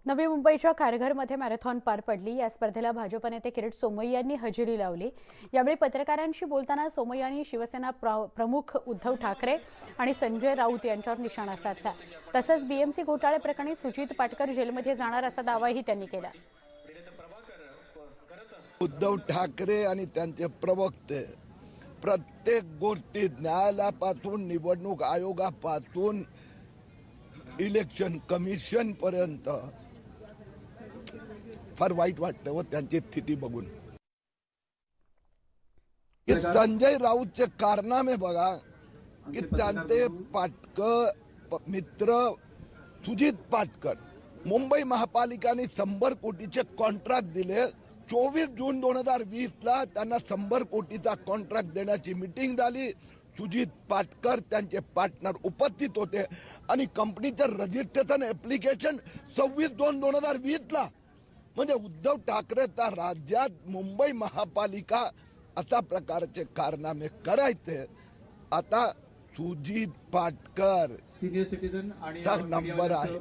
नवी मुंबईच्या खारघरमध्ये मॅरेथॉन पार पडली। या स्पर्धेला भाजप नेते किरीट सोमय्या यांनी हजेरी लावली। यावेळी पत्रकारांशी बोलताना सोमय्या यांनी शिवसेना प्रमुख उद्धव ठाकरे आणि संजय राऊत यांच्यावर निशाणा साधला। तसंच बीएमसी घोटाळे प्रकरणी सुजित पाटकर जेलमध्ये जाणार असा दावाही त्यांनी केला। उद्धव ठाकरे आणि त्यांचे प्रवक्ते प्रत्येक गोष्टीत न्यायालयापासून निवडणूक आयोगापासून इलेक्शन कमिशन पर्यंत फार वाईट वाटतं व त्यांची स्थिती बघून। संजय राऊतचे कारनामे बघा की त्यांचे पाटकर मित्र सुजित पाटकर मुंबई महापालिकाने 100 कोटीचे कॉन्ट्रॅक्ट दिले। 24 जून 2020 ला त्यांना 100 कोटीचा कॉन्ट्रॅक्ट देण्याची मीटिंग झाली। सुजित पाटकर त्यांचे पार्टनर उपस्थित होते आणि कंपनीचं रजिस्ट्रेशन ऍप्लिकेशन 26/2/2020 ला। म्हणजे उद्धव ठाकरेचा राज्यात मुंबई महापालिका अशा प्रकारचे कारनामे करायचे। आता सुजित पाटकर सिनियर सिटीजन आणि नंबर आहे।